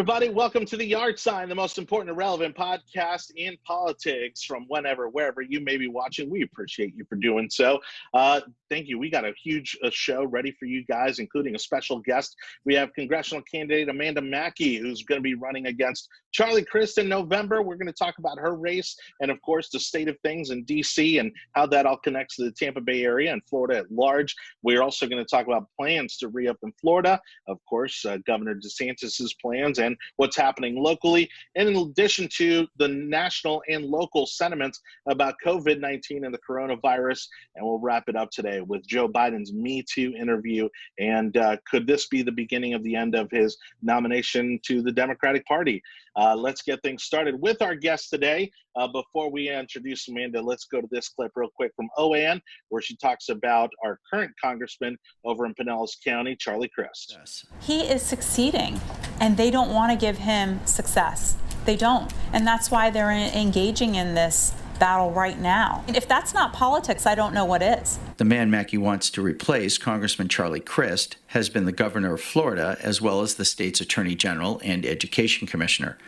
everybody. Welcome to The Yard Sign, the most important and relevant podcast in politics from whenever, wherever you may be watching. We appreciate you for doing so. Thank you. We got a huge show ready for you guys, including a special guest. We have congressional candidate Amanda Makki, who's going to be running against Charlie Crist in November. We're going to talk about her race and, of course, the state of things in D.C. and how that all connects to the Tampa Bay area and Florida at large. We're also going to talk about plans to reopen Florida, of course, Governor DeSantis's plans and what's happening locally, and in addition to the national and local sentiments about COVID-19 and the coronavirus. And we'll wrap it up today with Joe Biden's Metoo interview. And could this be the beginning of the end of his nomination to the Democratic Party? Let's get things started with our guest today. Before we introduce Amanda, let's go to this clip real quick from OAN, where she talks about our current congressman over in Pinellas County, Charlie Crist. Yes. He is succeeding, and they don't want to give him success. They don't. And that's why they're engaging in this battle right now. If that's not politics, I don't know what is. The man Makki wants to replace, Congressman Charlie Crist, has been the governor of Florida as well as the state's attorney general and education commissioner.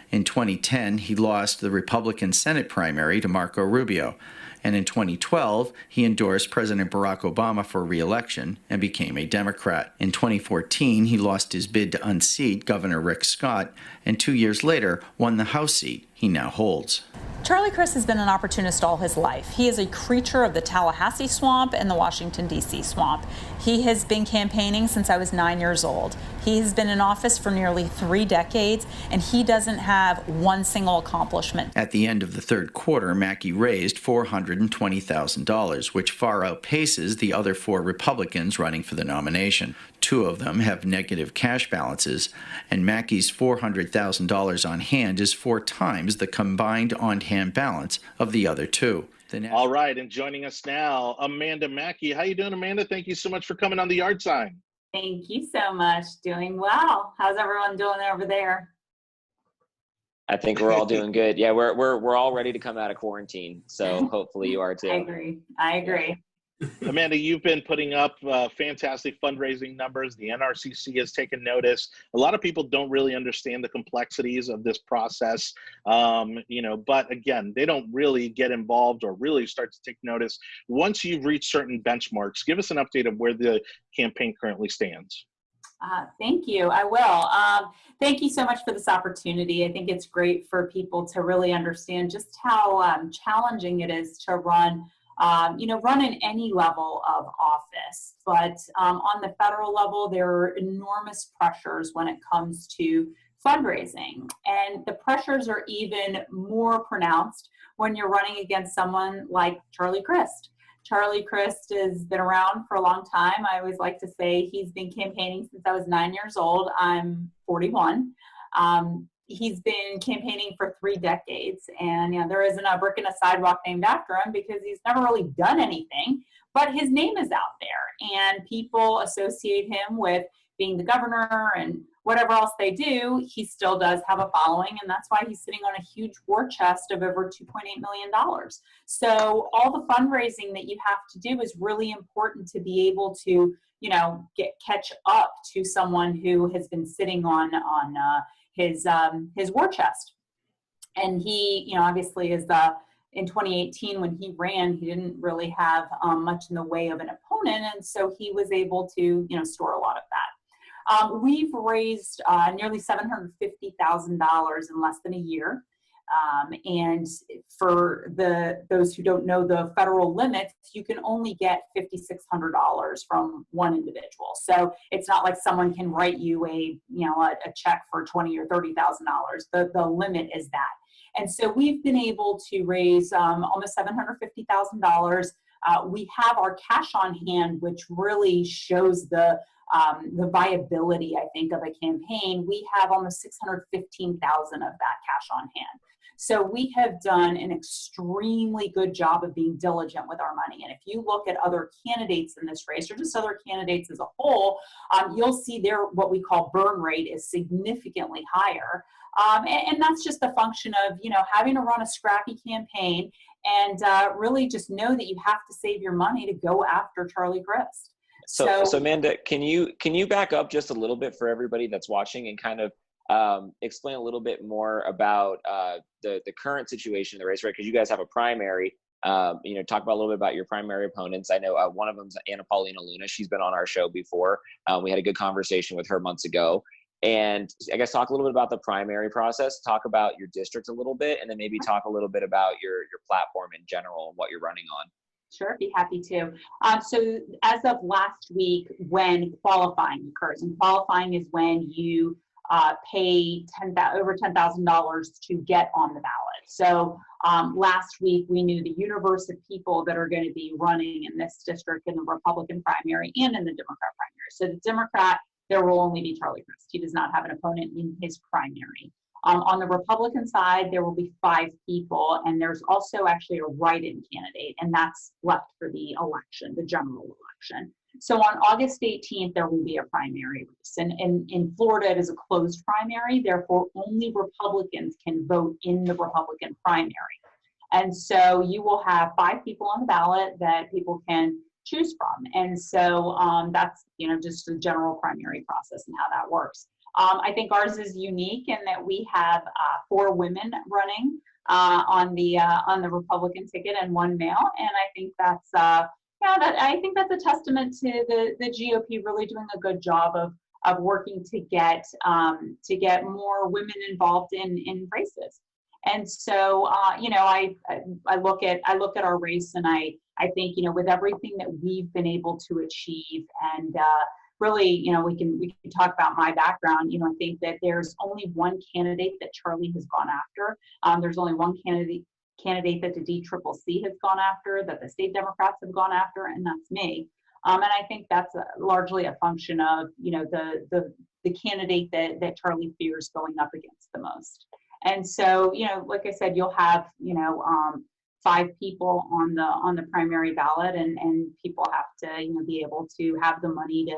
In 2010, he lost the Republican Senate primary to Marco Rubio. And in 2012, he endorsed President Barack Obama for re-election and became a Democrat. In 2014, he lost his bid to unseat Governor Rick Scott, and 2 years later won the House seat he now holds. Charlie Crist has been an opportunist all his life. He is a creature of the Tallahassee swamp and the Washington, D.C. swamp. He has been campaigning since I was 9 years old. He has been in office for nearly 3 decades, and he doesn't have one single accomplishment. At the end of the third quarter, Makki raised $420,000, which far outpaces the other 4 Republicans running for the nomination. 2 of them have negative cash balances, and Makki's $400,000 on hand is 4 times the combined on-hand balance of the other 2. All right, and joining us now, Amanda Makki. How you doing, Amanda? Thank you so much for coming on The Yard Sign. Thank you so much. Doing well. How's everyone doing over there? I think we're all doing good. Yeah, we're all ready to come out of quarantine. So hopefully you are too. I agree. Amanda, you've been putting up fantastic fundraising numbers. The NRCC has taken notice. A lot of people don't really understand the complexities of this process, but again, they don't really get involved or really start to take notice. Once you've reached certain benchmarks, give us an update of where the campaign currently stands. Thank you. I will. Thank you so much for this opportunity. I think it's great for people to really understand just how challenging it is to run in any level of office. But on the federal level, there are enormous pressures when it comes to fundraising. And the pressures are even more pronounced when you're running against someone like Charlie Crist. Charlie Crist has been around for a long time. I always like to say he's been campaigning since I was 9 years old. I'm 41. He's been campaigning for 3 decades, and there isn't a brick in a sidewalk named after him because he's never really done anything, but his name is out there, and people associate him with being the governor and whatever else they do. He still does have a following, and that's why he's sitting on a huge war chest of over $2.8 million. So all the fundraising that you have to do is really important to be able to, catch up to someone who has been sitting on his war chest. And he, obviously is in 2018 when he ran, he didn't really have much in the way of an opponent. And so he was able to, store a lot of that. We've raised nearly $750,000 in less than a year. And for those who don't know the federal limits, you can only get $5,600 from one individual. So it's not like someone can write you a check for $20,000 or $30,000. The limit is that. And so we've been able to raise almost $750,000. We have our cash on hand, which really shows the viability, I think, of a campaign. We have almost $615,000 of that cash on hand. So we have done an extremely good job of being diligent with our money. And if you look at other candidates in this race, or just other candidates as a whole, you'll see their what we call burn rate is significantly higher. And that's just a function of, having to run a scrappy campaign and really just know that you have to save your money to go after Charlie Crist. So Amanda, can you back up just a little bit for everybody that's watching and kind of explain a little bit more about the current situation in the race, right? Because you guys have a primary. Talk about a little bit about your primary opponents. I know one of them is Anibal Luna. She's been on our show before. We had a good conversation with her months ago. And I guess talk a little bit about the primary process, talk about your district a little bit, and then maybe talk a little bit about your platform in general and what you're running on. Sure, be happy to. So as of last week, when qualifying occurs, and qualifying is when you pay over $10,000 to get on the ballot. So last week, we knew the universe of people that are going to be running in this district in the Republican primary and in the Democrat primary. So the Democrat, there will only be Charlie Crist. He does not have an opponent in his primary. On the Republican side, there will be 5 people, and there's also actually a write-in candidate, and that's left for the election, the general election. So on August 18th, there will be a primary race. And in Florida, it is a closed primary. Therefore, only Republicans can vote in the Republican primary. And so you will have 5 people on the ballot that people can choose from. And so that's, just the general primary process and how that works. I think ours is unique in that we have 4 women running on the Republican ticket and 1 male. And I think that's I think that's a testament to the GOP really doing a good job of working to get more women involved in races. And so I look at our race, and I think with everything that we've been able to achieve, and really we can talk about my background. I think that there's only one candidate that Charlie has gone after. There's only one candidate that the DCCC has gone after, that the state Democrats have gone after, and that's me. And I think that's largely a function of the candidate that Charlie fears going up against the most. And so like I said, you'll have 5 people on the primary ballot, and people have to be able to have the money to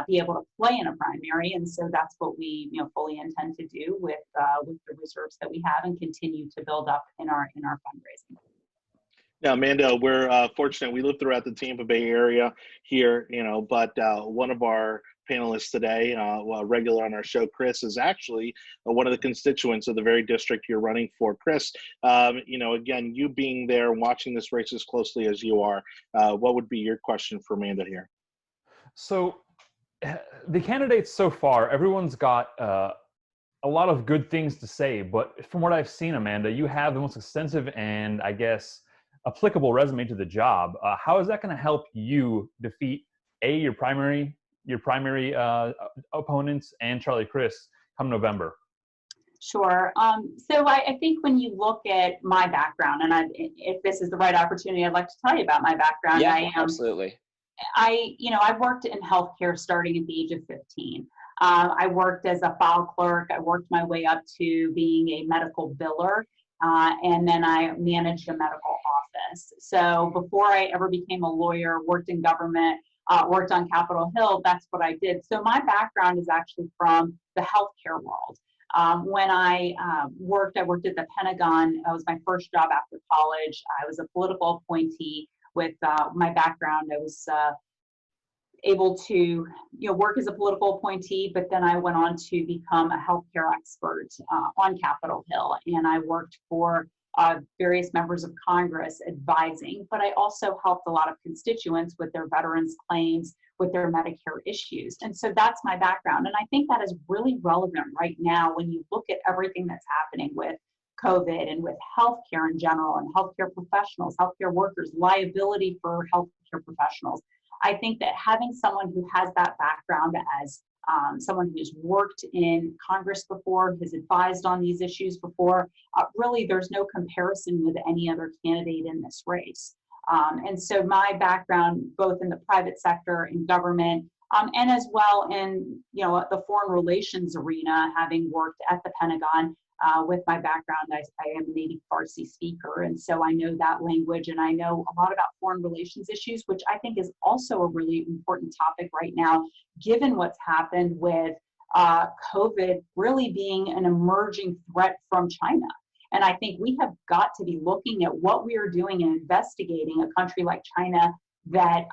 be able to play in a primary. And so that's what we fully intend to do with the reserves that we have, and continue to build up in our fundraising. Now, Amanda, we're fortunate. We live throughout the Tampa Bay area here, but one of our panelists today, regular on our show, Chris, is actually one of the constituents of the very district you're running for. Chris, again, you being there, watching this race as closely as you are, what would be your question for Amanda here? So the candidates so far, everyone's got a lot of good things to say, but from what I've seen, Amanda, you have the most extensive and, I guess, applicable resume to the job. How is that going to help you defeat your primary opponents and Charlie Crist come November? Sure. So I think when you look at my background, and if this is the right opportunity, I'd like to tell you about my background. Yeah, absolutely. I worked in healthcare starting at the age of 15. I worked as a file clerk. I worked my way up to being a medical biller, and then I managed a medical office. So before I ever became a lawyer, worked in government, worked on Capitol Hill, that's what I did. So my background is actually from the healthcare world. When I worked at the Pentagon. That was my first job after college. I was a political appointee. With my background, I was able to work as a political appointee, but then I went on to become a healthcare expert on Capitol Hill, and I worked for various members of Congress advising, but I also helped a lot of constituents with their veterans claims, with their Medicare issues. And so that's my background. And I think that is really relevant right now when you look at everything that's happening with COVID and with healthcare in general, and healthcare professionals, healthcare workers, liability for healthcare professionals. I think that having someone who has that background as someone who's worked in Congress before, has advised on these issues before, really there's no comparison with any other candidate in this race. And so my background, both in the private sector, in government, and as well in the foreign relations arena, having worked at the Pentagon. With my background, I am a native Farsi speaker, and so I know that language, and I know a lot about foreign relations issues, which I think is also a really important topic right now, given what's happened with COVID really being an emerging threat from China. And I think we have got to be looking at what we are doing and investigating a country like China that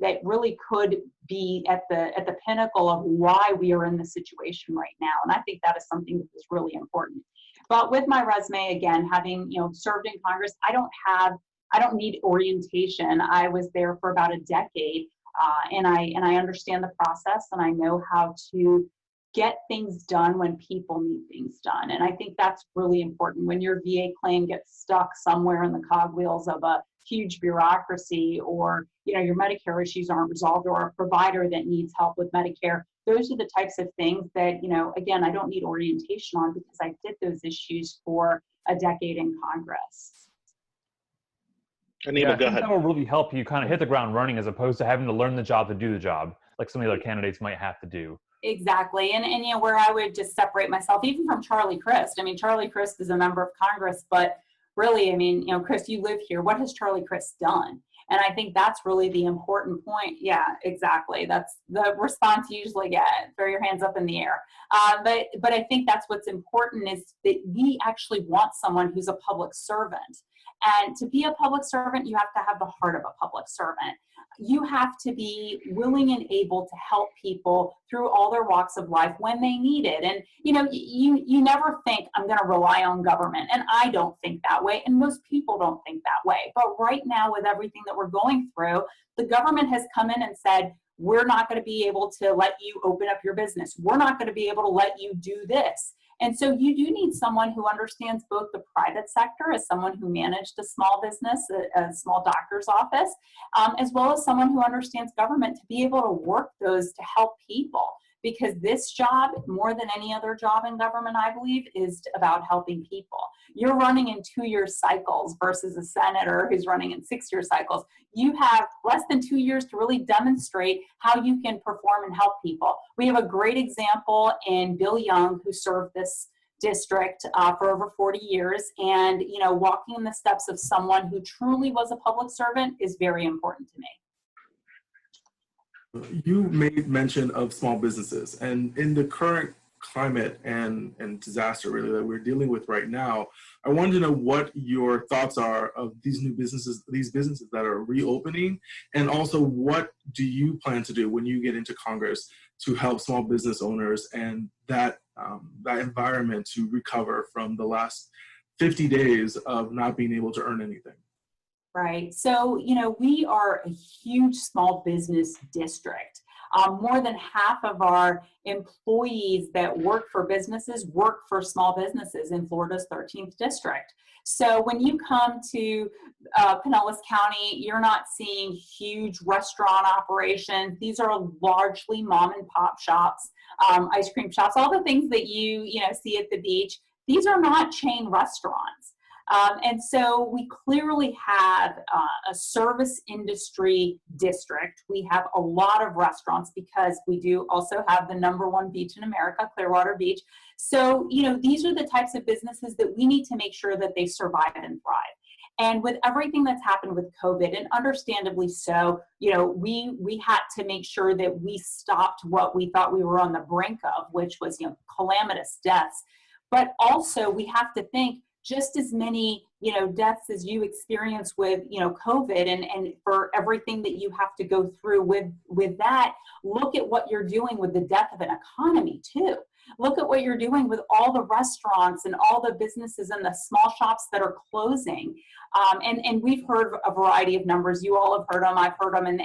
that really could be at the pinnacle of why we are in this situation right now. And I think that is something that is really important. But with my resume, again, having served in Congress, I don't need orientation. I was there for about a decade, and I understand the process, and I know how to get things done when people need things done. And I think that's really important. When your VA claim gets stuck somewhere in the cogwheels of a huge bureaucracy, or your Medicare issues aren't resolved, or a provider that needs help with Medicare, those are the types of things that, again, I don't need orientation on, because I did those issues for a decade in Congress. Anibal, I go think ahead. that will really help you kind of hit the ground running, as opposed to having to learn the job to do the job, like some of the other candidates might have to do. Exactly. And where I would just separate myself, even from Charlie Crist. I mean, Charlie Crist is a member of Congress, but really, Chris, you live here. What has Charlie Crist done? And I think that's really the important point. Yeah, exactly. That's the response you usually get. Throw your hands up in the air. But I think that's what's important, is that we actually want someone who's a public servant. And to be a public servant, you have to have the heart of a public servant. You have to be willing and able to help people through all their walks of life when they need it. And, you never think, I'm going to rely on government. And I don't think that way. And most people don't think that way. But right now, with everything that we're going through, the government has come in and said, we're not going to be able to let you open up your business. We're not going to be able to let you do this. And so you do need someone who understands both the private sector, as someone who managed a small business, a small doctor's office, as well as someone who understands government, to be able to work those to help people. Because this job, more than any other job in government, I believe, is about helping people. You're running in 2-year cycles versus a senator who's running in 6-year cycles. You have less than 2 years to really demonstrate how you can perform and help people. We have a great example in Bill Young, who served this district for over 40 years. And, walking in the steps of someone who truly was a public servant is very important to me. You made mention of small businesses, and in the current climate and disaster really that we're dealing with right now, I wanted to know what your thoughts are of these businesses that are reopening, and also what do you plan to do when you get into Congress to help small business owners and that environment to recover from the last 50 days of not being able to earn anything? Right. So, we are a huge small business district. More than half of our employees that work for businesses work for small businesses in Florida's 13th district. So when you come to Pinellas County, you're not seeing huge restaurant operations. These are largely mom and pop shops, ice cream shops, all the things that you see at the beach. These are not chain restaurants. And so we clearly have a service industry district. We have a lot of restaurants, because we do also have the #1 beach in America, Clearwater Beach. So, these are the types of businesses that we need to make sure that they survive and thrive. And with everything that's happened with COVID, and understandably so, we had to make sure that we stopped what we thought we were on the brink of, which was, calamitous deaths. But also we have to think, just as many, deaths as you experience with, COVID, and for everything that you have to go through with that, look at what you're doing with the death of an economy too. Look at what you're doing with all the restaurants and all the businesses and the small shops that are closing. And we've heard a variety of numbers. You all have heard them, I've heard them, and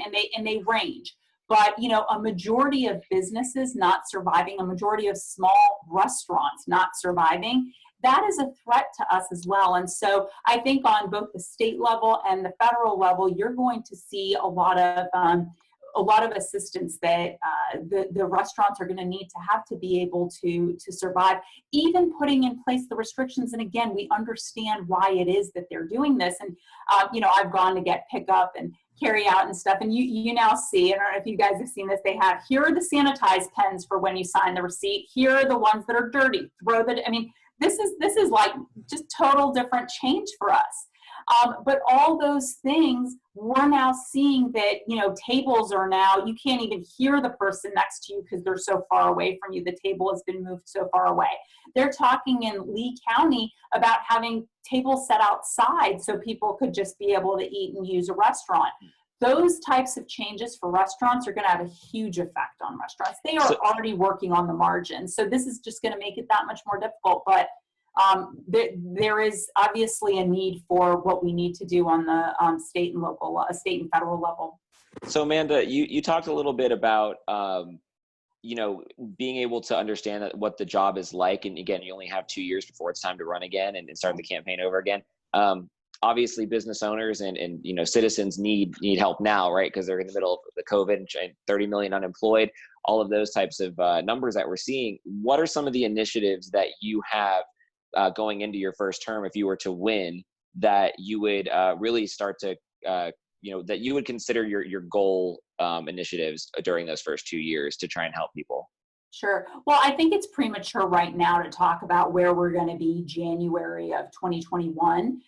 they range. But, a majority of businesses not surviving, a majority of small restaurants not surviving, that is a threat to us as well. And so I think on both the state level and the federal level, you're going to see a lot of assistance that the restaurants are going to need to be able to survive, even putting in place the restrictions. And again, we understand why it is that they're doing this. And, I've gone to get pickup and carry out and stuff. And you now see, I don't know if you guys have seen this, they have, here are the sanitized pens for when you sign the receipt. Here are the ones that are dirty. This is like just total different change for us. But all those things, we're now seeing that, tables are now, you can't even hear the person next to you because they're so far away from you. The table has been moved so far away. They're talking in Lee County about having tables set outside so people could just be able to eat and use a restaurant. those types of changes for restaurants are going to have a huge effect on restaurants. They are already working on the margin. So this is just going to make it that much more difficult. But there is obviously a need for what we need to do on the state and federal level. So Amanda, you talked a little bit about, being able to understand what the job is like. And again, you only have 2 years before it's time to run again and start the campaign over again. Obviously business owners and citizens need help now, right? Because they're in the middle of the COVID and 30 million unemployed, all of those types of numbers that we're seeing. What are some of the initiatives that you have going into your first term, if you were to win, that you would really start to, that you would consider your goal initiatives during those first 2 years to try and help people? Sure. Well, I think it's premature right now to talk about where we're going to be January of 2021.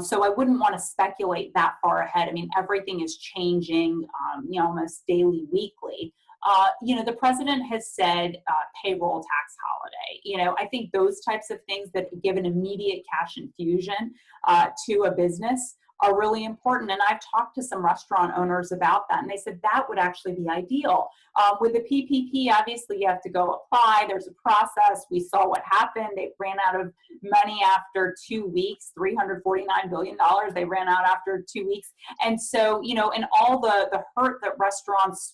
So I wouldn't want to speculate that far ahead. I mean, everything is changing, almost daily, weekly. The president has said payroll tax holiday. I think those types of things that give an immediate cash infusion to a business are really important. And I've talked to some restaurant owners about that, and they said that would actually be ideal. With the PPP, obviously you have to go apply. There's a process. We saw what happened. They ran out of money after 2 weeks, $349 billion. They ran out after 2 weeks. And so, and all the hurt that restaurants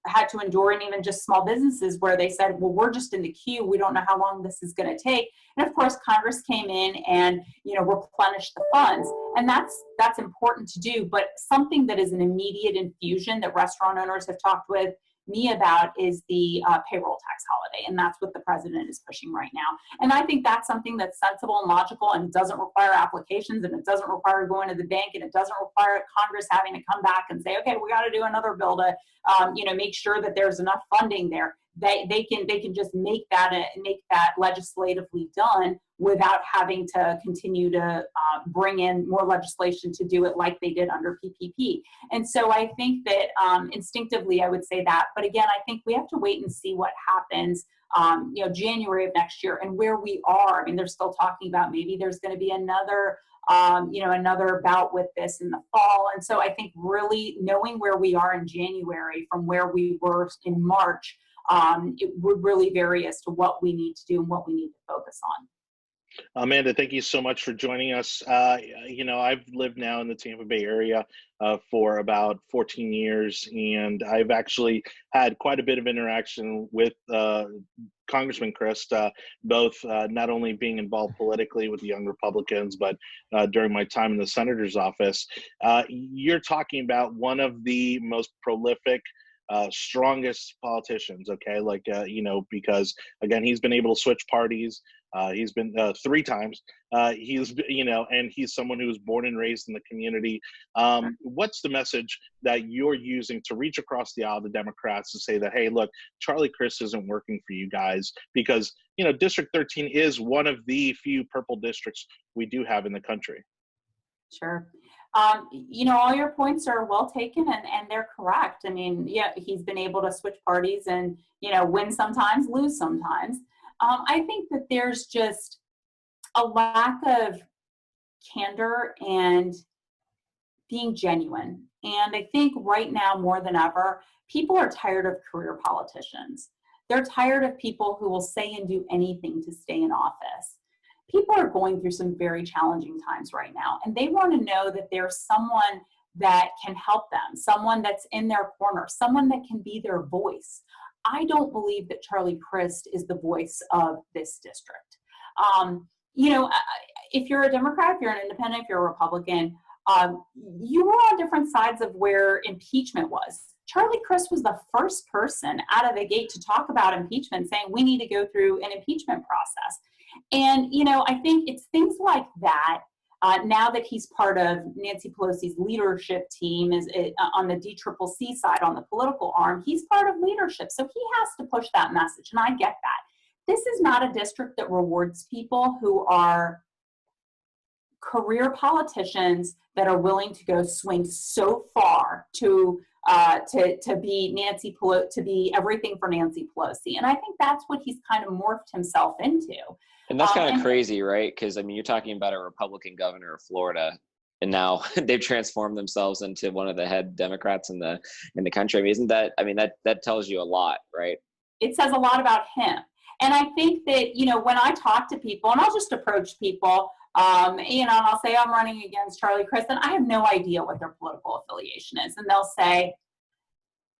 had to endure, and even just small businesses where they said, well, we're just in the queue. We don't know how long this is going to take. And of course, Congress came in and, replenished the funds. And that's important to do. But something that is an immediate infusion that restaurant owners have talked with me about is the payroll tax holiday. And that's what the president is pushing right now. And I think that's something that's sensible and logical and doesn't require applications, and it doesn't require going to the bank, and it doesn't require Congress having to come back and say, okay, we got to do another bill to, make sure that there's enough funding there. They can just make that legislatively done without having to continue to bring in more legislation to do it like they did under PPP. And so I think that instinctively I would say that. But again, I think we have to wait and see what happens, January of next year and where we are. I mean, they're still talking about maybe there's going to be another bout with this in the fall. And so I think really knowing where we are in January from where we were in March, it would really vary as to what we need to do and what we need to focus on. Amanda, thank you so much for joining us. I've lived now in the Tampa Bay area for about 14 years, and I've actually had quite a bit of interaction with Congressman Crist, both not only being involved politically with the Young Republicans, but during my time in the senator's office. You're talking about one of the most prolific, strongest politicians, okay? Because again, he's been able to switch parties. He's been 3 times. And he's someone who was born and raised in the community. What's the message that you're using to reach across the aisle to Democrats to say that, hey, look, Charlie Crist isn't working for you guys? Because, District 13 is one of the few purple districts we do have in the country. Sure. All your points are well taken and they're correct. I mean, yeah, he's been able to switch parties and, win sometimes, lose sometimes. I think that there's just a lack of candor and being genuine. And I think right now more than ever, people are tired of career politicians. They're tired of people who will say and do anything to stay in office. People are going through some very challenging times right now, and they want to know that there's someone that can help them, someone that's in their corner, someone that can be their voice. I don't believe that Charlie Crist is the voice of this district. If you're a Democrat, if you're an independent, if you're a Republican, you were on different sides of where impeachment was. Charlie Crist was the first person out of the gate to talk about impeachment, saying we need to go through an impeachment process. And, I think it's things like that. Now that he's part of Nancy Pelosi's leadership team is on the DCCC side, on the political arm, he's part of leadership. So he has to push that message. And I get that. This is not a district that rewards people who are career politicians that are willing to go swing so far to be Nancy Pelosi, to be everything for Nancy Pelosi. And I think that's what he's kind of morphed himself into. And that's kind of crazy, right? Because, I mean, you're talking about a Republican governor of Florida and now they've transformed themselves into one of the head Democrats in the country. I mean, isn't that? I mean, that tells you a lot, right? It says a lot about him. And I think that, you know, when I talk to people, and I'll just approach people, you know, and I'll say I'm running against Charlie Crist, and I have no idea what their political affiliation is, and they'll say,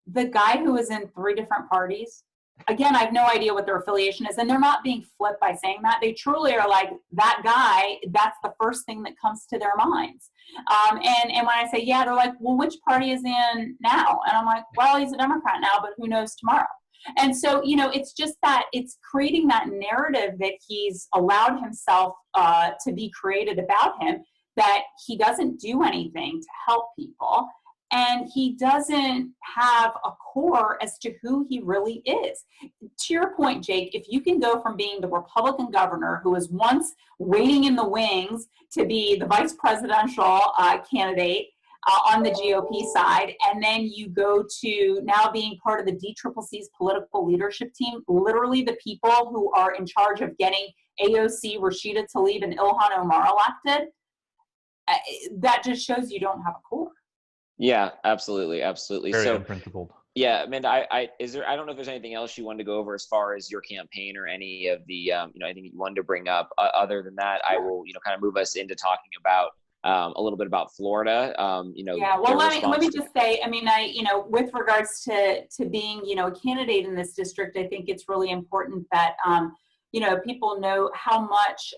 the guy who is in 3 different parties. Again, I have no idea what their affiliation is, and they're not being flipped by saying that. They truly are like, that guy, that's the first thing that comes to their minds. And when I say, yeah, they're like, well, which party is in now? And I'm like, well, he's a Democrat now, but who knows tomorrow? And so, you know, it's just that it's creating that narrative that he's allowed himself to be created about him, that he doesn't do anything to help people. And he doesn't have a core as to who he really is. To your point, Jake, if you can go from being the Republican governor who was once waiting in the wings to be the vice presidential candidate on the GOP side, and then you go to now being part of the DCCC's political leadership team, literally the people who are in charge of getting AOC, Rashida Tlaib, and Ilhan Omar elected, that just shows you don't have a core. Yeah, absolutely. Very unprincipled. Yeah, Amanda, I don't know if there's anything else you wanted to go over as far as your campaign or any of the, you know, anything you wanted to bring up. Other than that, I will, you know, kind of move us into talking about a little bit about Florida. You know, yeah. Well, let me just say, I mean, you know, with regards to being, you know, a candidate in this district, I think it's really important that, you know, people know how much,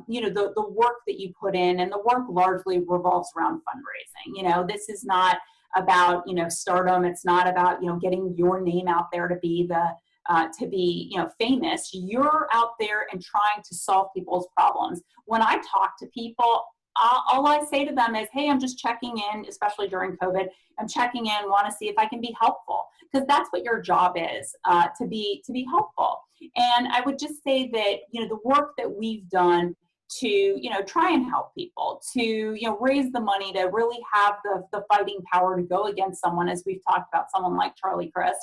you know, the work that you put in, and the work largely revolves around fundraising. You know, this is not about, you know, stardom. It's not about, you know, getting your name out there to be you know, famous. You're out there and trying to solve people's problems. When I talk to people, all I say to them is, hey, I'm just checking in, especially during COVID. I'm checking in, want to see if I can be helpful, because that's what your job is, to be helpful. And I would just say that, you know, the work that we've done to, you know, try and help people, to, you know, raise the money to really have the fighting power to go against someone, as we've talked about, someone like Charlie Crist.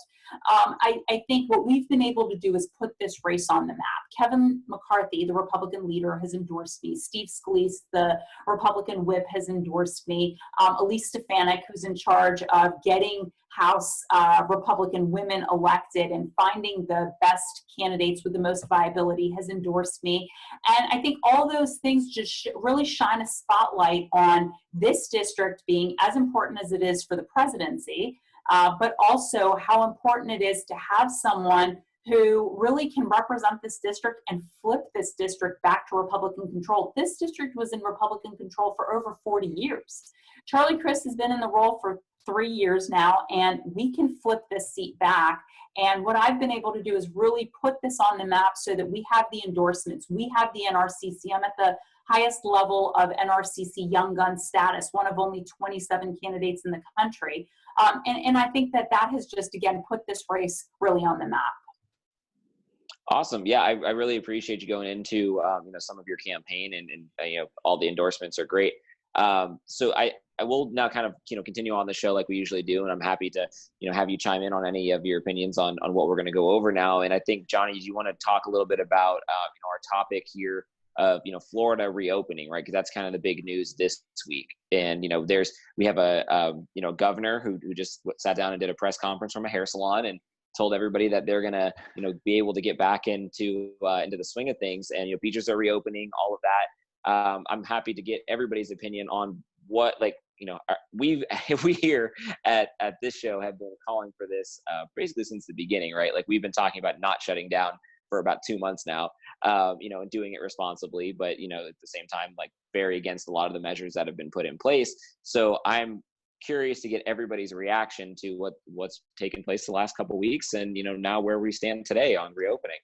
I think what we've been able to do is put this race on the map. Kevin McCarthy, the Republican leader, has endorsed me. Steve Scalise, the Republican whip, has endorsed me. Elise Stefanik, who's in charge of getting House Republican women elected and finding the best candidates with the most viability, has endorsed me. And I think all those things just really shine a spotlight on this district being as important as it is for the presidency, but also how important it is to have someone who really can represent this district and flip this district back to Republican control. This district was in Republican control for over 40 years. Charlie Crist has been in the role for 3 years now, and we can flip this seat back. And what I've been able to do is really put this on the map so that we have the endorsements, we have the NRCC. I'm at the highest level of NRCC Young Gun status, one of only 27 candidates in the country. And I think that has just, again, put this race really on the map. Awesome. Yeah, I really appreciate you going into you know, some of your campaign, and you know, all the endorsements are great. So I will now kind of, you know, continue on the show like we usually do, and I'm happy to, you know, have you chime in on any of your opinions on what we're going to go over now. And I think, Jonny, do you want to talk a little bit about you know, our topic here of, you know, Florida reopening, right? Because that's kind of the big news this week. And, you know, we have a you know, governor who just sat down and did a press conference from a hair salon and told everybody that they're going to, you know, be able to get back into the swing of things. And, you know, beaches are reopening, all of that. I'm happy to get everybody's opinion on what, like, you know, we here at this show have been calling for this basically since the beginning, right? Like, we've been talking about not shutting down for about 2 months now, you know, and doing it responsibly, but, you know, at the same time, like, very against a lot of the measures that have been put in place. So I'm curious to get everybody's reaction to what's taken place the last couple of weeks, and, you know, now where we stand today on reopening.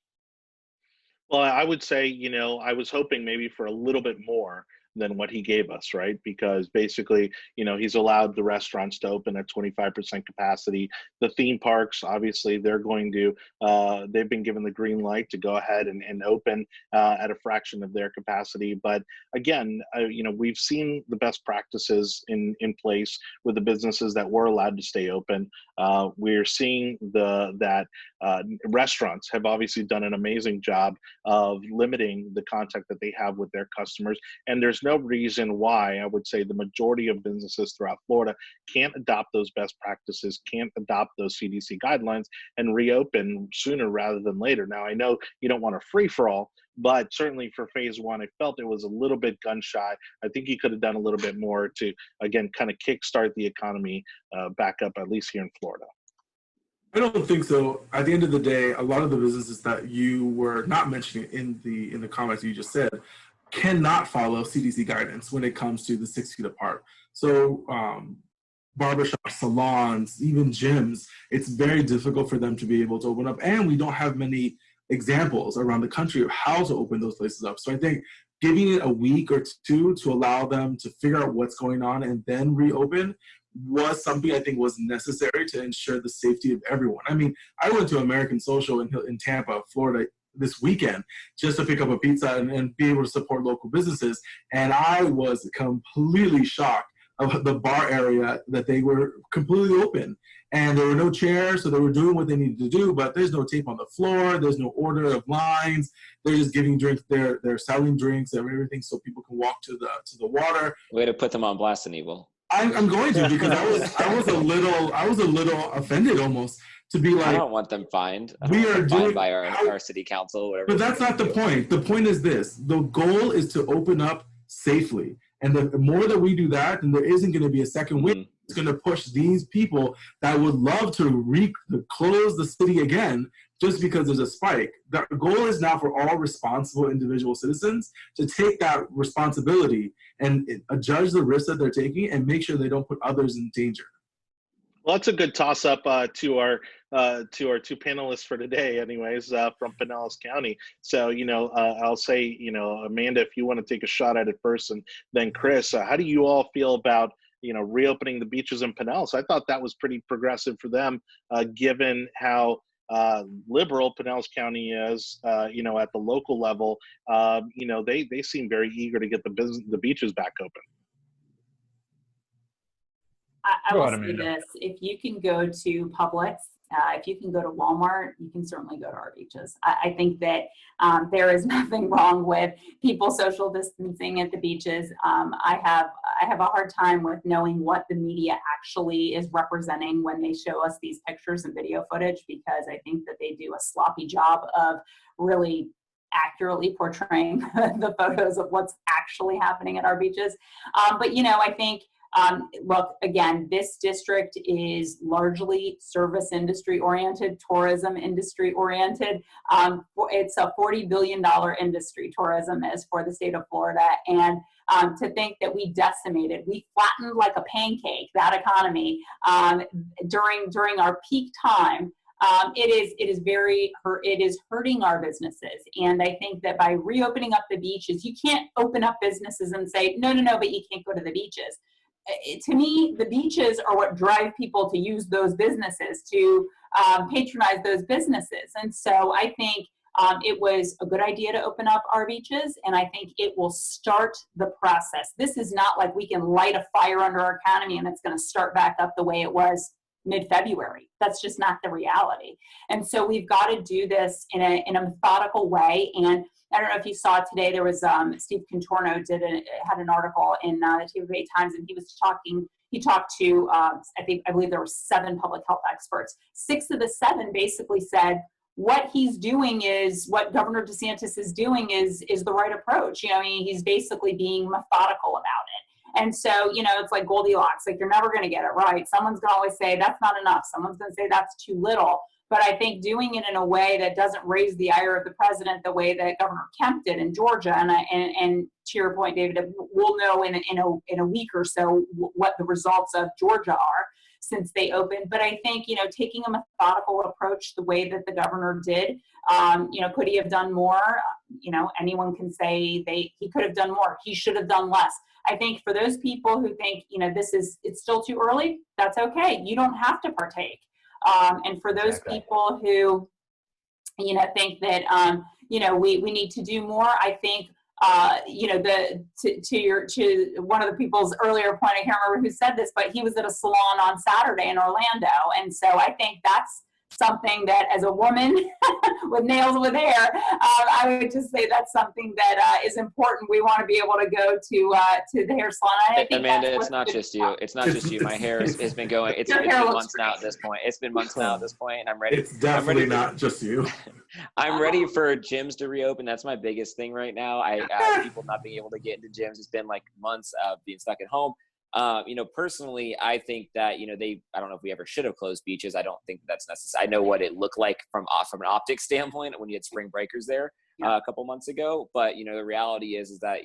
Well, I would say, you know, I was hoping maybe for a little bit more than what he gave us, right? Because basically, you know, he's allowed the restaurants to open at 25% capacity. The theme parks, obviously, they're going to, they've been given the green light to go ahead and open at a fraction of their capacity. But again, you know, we've seen the best practices in place with the businesses that were allowed to stay open. We're seeing that restaurants have obviously done an amazing job of limiting the contact that they have with their customers. And there's no reason why I would say the majority of businesses throughout Florida can't adopt those best practices, can't adopt those CDC guidelines and reopen sooner rather than later. Now, I know you don't want a free-for-all, but certainly for phase one, I felt it was a little bit gun shy. I think he could have done a little bit more to, again, kind of kickstart the economy back up, at least here in Florida. I don't think so. At the end of the day, a lot of the businesses that you were not mentioning in the comments you just said cannot follow CDC guidance when it comes to the 6 feet apart. So barbershops, salons, even gyms, it's very difficult for them to be able to open up. And we don't have many examples around the country of how to open those places up. So I think giving it a week or two to allow them to figure out what's going on and then reopen was something I think was necessary to ensure the safety of everyone. I mean, I went to American Social in Tampa, Florida this weekend just to pick up a pizza and be able to support local businesses. And I was completely shocked of the bar area that they were completely open. And there were no chairs, so they were doing what they needed to do, but there's no tape on the floor, there's no order of lines, they're just giving drinks, they're selling drinks and everything so people can walk to the water. Way to put them on blast, Anibal. I'm going to, because I was a little offended almost to be like, I don't want them fined. We are doing by our city council, whatever. But that's not the point. The point is this: the goal is to open up safely, and the more that we do that, then there isn't going to be a second wave. It's going to push these people that would love to close the city again just because there's a spike. The goal is now for all responsible individual citizens to take that responsibility and judge the risk that they're taking and make sure they don't put others in danger. Well, that's a good toss-up to our two panelists for today, anyways, from Pinellas County. So, I'll say, Amanda, if you want to take a shot at it first, and then Chris, how do you all feel about reopening the beaches in Pinellas? I thought that was pretty progressive for them, given how liberal Pinellas County is, at the local level. They seem very eager to get the beaches back open. I will say this: if you can go to Publix, if you can go to Walmart, you can certainly go to our beaches. I think that there is nothing wrong with people social distancing at the beaches. I have a hard time with knowing what the media actually is representing when they show us these pictures and video footage, because I think that they do a sloppy job of really accurately portraying the photos of what's actually happening at our beaches. But I think look, again, this district is largely service industry oriented, tourism industry oriented. It's a $40 billion industry, tourism is, for the state of Florida. And to think that we flattened like a pancake, that economy, during our peak time, it is hurting our businesses. And I think that by reopening up the beaches, you can't open up businesses and say, no, but you can't go to the beaches. To me, the beaches are what drive people to use those businesses, to patronize those businesses. And so I think it was a good idea to open up our beaches, and I think it will start the process. This is not like we can light a fire under our economy and it's going to start back up the way it was mid-February. That's just not the reality. And so we've got to do this in a methodical way. And I don't know if you saw today, there was Steve Contorno had an article in the Tampa Bay Times, and he talked to, I believe there were 7 public health experts. 6 of the 7 basically said what he's doing is, what Governor DeSantis is doing is the right approach. He's basically being methodical about it. And so, it's like Goldilocks, like you're never going to get it right. Someone's going to always say that's not enough. Someone's going to say that's too little. But I think doing it in a way that doesn't raise the ire of the president the way that Governor Kemp did in Georgia, and to your point, David, we'll know in a week or so what the results of Georgia are since they opened. But I think, taking a methodical approach the way that the governor did, could he have done more? Anyone can say he could have done more. He should have done less. I think for those people who think, it's still too early, that's okay. You don't have to partake. And for those people who, think that, we need to do more, I think, to one of the people's earlier point, I can't remember who said this, but he was at a salon on Saturday in Orlando. And so I think something that, as a woman with nails with hair, I would just say that's something that is important. We want to be able to go to the hair salon. I think Amanda, it's not just you. It's not just you. My hair has been going. It's been months now at this point. It's been months now at this point, and I'm ready. It's definitely not just you. I'm ready for gyms to reopen. That's my biggest thing right now. People not being able to get into gyms. It's been like months of being stuck at home. Personally, I think that, I don't know if we ever should have closed beaches. I don't think that's necessary. I know what it looked like from an optics standpoint when you had spring breakers there a couple months ago. But, the reality is that,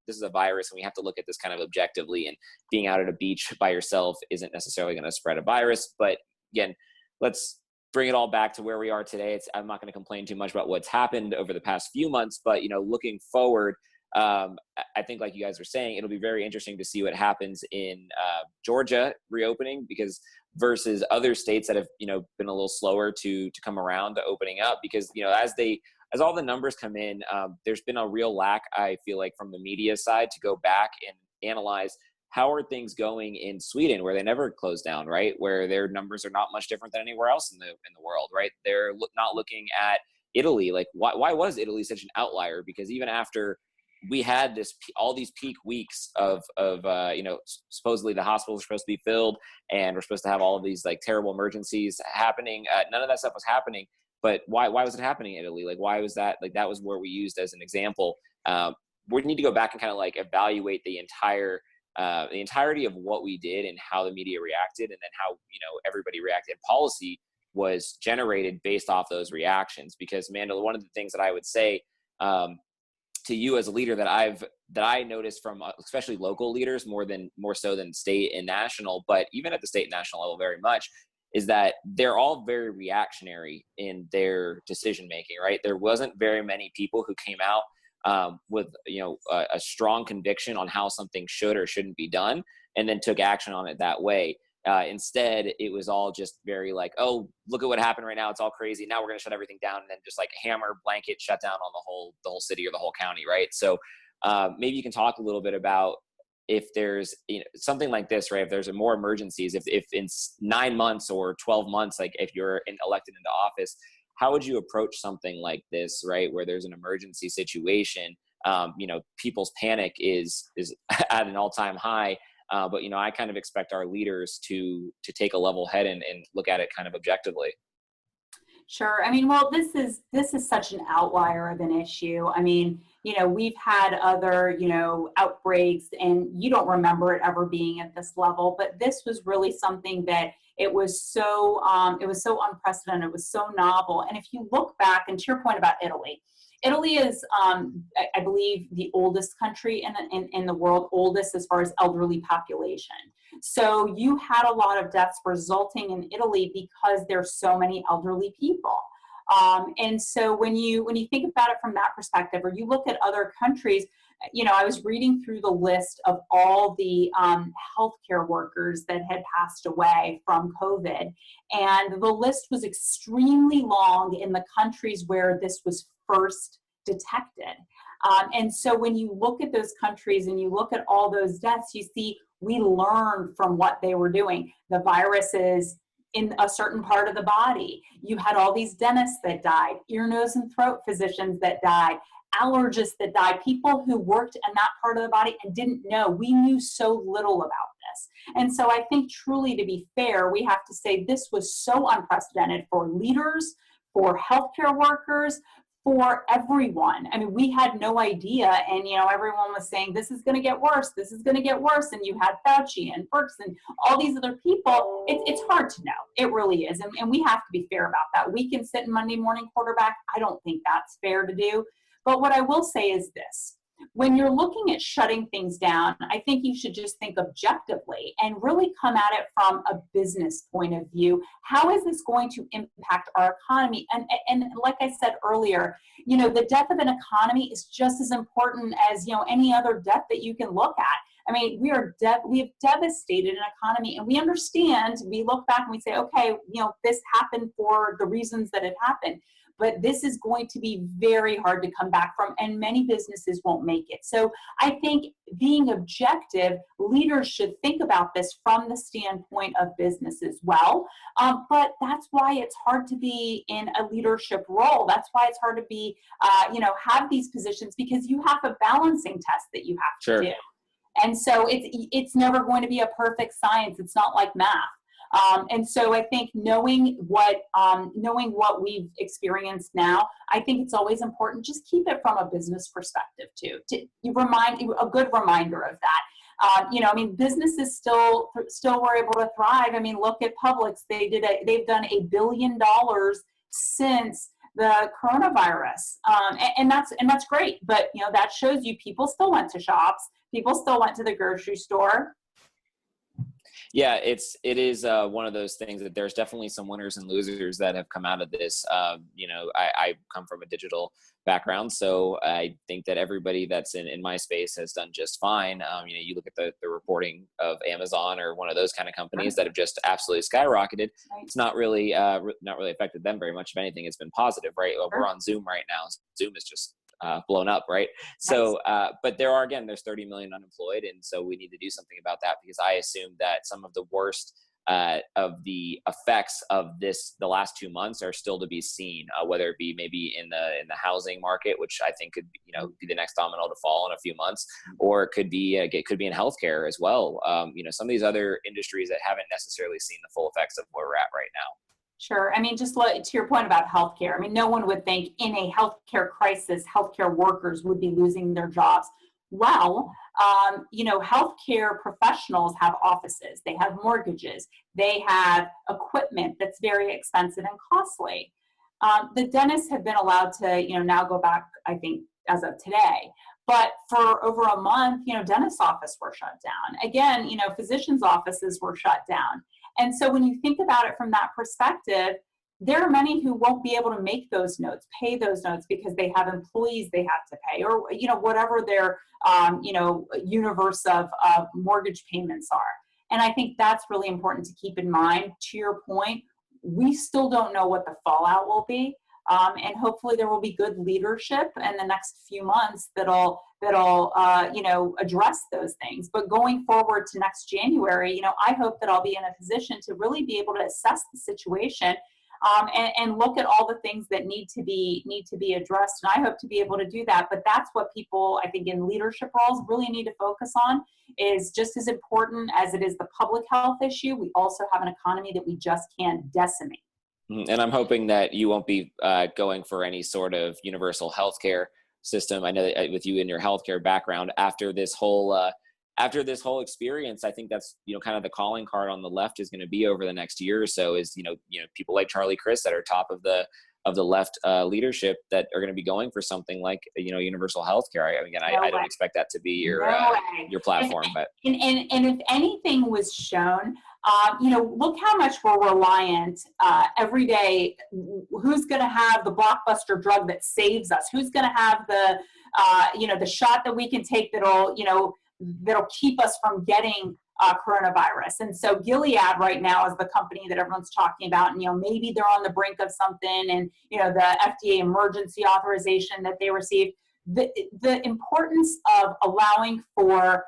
this is a virus and we have to look at this kind of objectively, and being out at a beach by yourself isn't necessarily going to spread a virus. But again, let's bring it all back to where we are today. I'm not going to complain too much about what's happened over the past few months, but, looking forward, I think, like you guys were saying, it'll be very interesting to see what happens in Georgia reopening, because versus other states that have been a little slower to come around to opening up, because as all the numbers come in, there's been a real lack, I feel like, from the media side to go back and analyze how are things going in Sweden, where they never closed down, right? Where their numbers are not much different than anywhere else in the world, right? They're not looking at Italy. Like, why was Italy such an outlier? Because even after we had all these peak weeks of supposedly the hospitals are supposed to be filled and we're supposed to have all of these like terrible emergencies happening. None of that stuff was happening. But why was it happening in Italy? Like, why was that? Like, that was where we used as an example. We need to go back and kind of like evaluate the entirety of what we did and how the media reacted, and then how everybody reacted. Policy was generated based off those reactions. Because, Amanda, one of the things that I would say to you as a leader that I noticed from especially local leaders more so than state and national, but even at the state and national level very much, is that they're all very reactionary in their decision making, right? There wasn't very many people who came out with a strong conviction on how something should or shouldn't be done, and then took action on it that way. Instead, it was all just very like, oh, look at what happened right now. It's all crazy. Now we're going to shut everything down, and then just like hammer blanket shut down on the whole city or the whole county, right? So maybe you can talk a little bit about if there's something like this, right? If there's more emergencies, if in 9 months or 12 months, like if you're elected into office, how would you approach something like this, right? Where there's an emergency situation, people's panic is at an all-time high. But I kind of expect our leaders to take a level head and look at it kind of objectively. Sure. I mean, well, this is such an outlier of an issue. I mean, we've had other, outbreaks, and you don't remember it ever being at this level, but this was really something that it was so unprecedented. It was so novel. And if you look back, and to your point about Italy is, I believe, the oldest country in the world, oldest as far as elderly population. So you had a lot of deaths resulting in Italy because there's so many elderly people. And so when you think about it from that perspective, or you look at other countries, I was reading through the list of all the healthcare workers that had passed away from COVID, and the list was extremely long in the countries where this was first detected. And so when you look at those countries and you look at all those deaths, you see we learned from what they were doing. The virus is in a certain part of the body. You had all these dentists that died, ear, nose, and throat physicians that died, allergists that died, people who worked in that part of the body and didn't know. We knew so little about this. And so I think, truly, to be fair, we have to say this was so unprecedented for leaders, for healthcare workers, for everyone. I mean, we had no idea, and everyone was saying this is going to get worse, this is going to get worse, and you had Fauci and Birx and all these other people. It's hard to know. It really is, and we have to be fair about that. We can sit in Monday morning quarterback. I don't think that's fair to do. But what I will say is this: when you're looking at shutting things down, I think you should just think objectively and really come at it from a business point of view. How is this going to impact our economy? And like I said earlier, the death of an economy is just as important as, any other death that you can look at. I mean, we have devastated an economy, and we understand, we look back and we say, okay, this happened for the reasons that it happened. but this is going to be very hard to come back from, and many businesses won't make it. So I think being objective, leaders should think about this from the standpoint of business as well. But that's why it's hard to be in a leadership role. That's why it's hard to be, have these positions, because you have a balancing test that you have to do. And so it's never going to be a perfect science. It's not like math. And so I think knowing what we've experienced now, I think it's always important. Just keep it from a business perspective too. A good reminder of that. Businesses still were able to thrive. I mean, look at Publix. They've done $1 billion since the coronavirus, and that's great. But that shows you people still went to shops. People still went to the grocery store. Yeah, it is one of those things that there's definitely some winners and losers that have come out of this. I come from a digital background, so I think that everybody that's in my space has done just fine. You look at the reporting of Amazon or one of those kind of companies that have just absolutely skyrocketed. Right. It's not really affected them very much. If anything, it's been positive, right? Sure. We're on Zoom right now. Zoom is just blown up, right? So, but there's 30 million unemployed, and so we need to do something about that, because I assume that some of the worst of the effects of the last 2 months are still to be seen, whether it be maybe in the housing market, which I think could be the next domino to fall in a few months, or it could be in healthcare as well. Some of these other industries that haven't necessarily seen the full effects of where we're at right now. Sure. I mean, just to your point about healthcare, I mean, no one would think in a healthcare crisis, healthcare workers would be losing their jobs. Well, healthcare professionals have offices, they have mortgages, they have equipment that's very expensive and costly. The dentists have been allowed to, now go back, I think, as of today. But for over a month, dentist offices were shut down. Again, physicians' offices were shut down. And so when you think about it from that perspective, there are many who won't be able to make those notes, pay those notes, because they have employees they have to pay, or, whatever their, universe of mortgage payments are. And I think that's really important to keep in mind. To your point, we still don't know what the fallout will be. And hopefully there will be good leadership in the next few months that'll address those things. But going forward to next January, I hope that I'll be in a position to really be able to assess the situation, and look at all the things that need to be addressed. And I hope to be able to do that. But that's what people, I think, in leadership roles really need to focus on, is just as important as it is the public health issue. We also have an economy that we just can't decimate. And I'm hoping that you won't be going for any sort of universal healthcare system. I know that with you in your healthcare background, after this whole experience, I think that's kind of the calling card on the left is going to be over the next year or so. Is people like Charlie Crist that are top of the left leadership that are going to be going for something like universal healthcare. I don't expect that to be your platform, but if anything was shown. Look how much we're reliant every day. Who's going to have the blockbuster drug that saves us? Who's going to have the shot that we can take that'll keep us from getting coronavirus? And so Gilead right now is the company that everyone's talking about. And, maybe they're on the brink of something, and, the FDA emergency authorization that they received. The importance of allowing for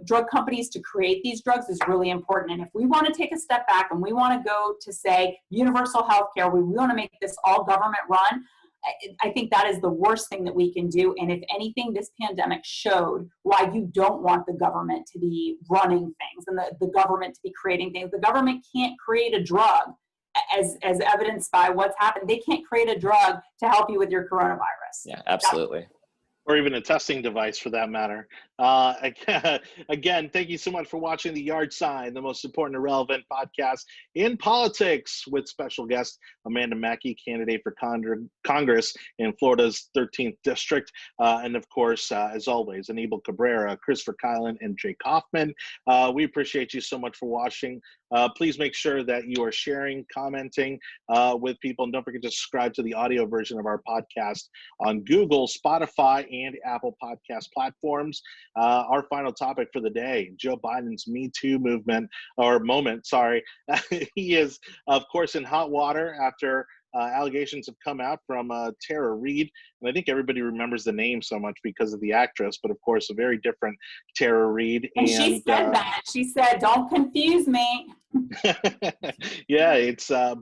drug companies to create these drugs is really important. And if we want to take a step back and we want to go to, say, universal health care, we want to make this all government run, I think that is the worst thing that we can do. And if anything, this pandemic showed why you don't want the government to be running things and the government to be creating things. The government can't create a drug, as evidenced by what's happened. They can't create a drug to help you with your coronavirus. Yeah, absolutely. Or even a testing device for that matter. Again, thank you so much for watching The Yard Sign, the most important and relevant podcast in politics, with special guest Amanda Makki, candidate for Congress in Florida's 13th district. And of course, as always, Anibal Cabrera, VerKuilen, and Jake Hoffman. We appreciate you so much for watching. Please make sure that you are sharing, commenting with people. And don't forget to subscribe to the audio version of our podcast on Google, Spotify, and Apple Podcast platforms. Our final topic for the day, Joe Biden's Metoo moment. He is, of course, in hot water after allegations have come out from Tara Reid, and I think everybody remembers the name so much because of the actress, but of course a very different Tara Reid. And she said that. She said, "Don't confuse me." Yeah,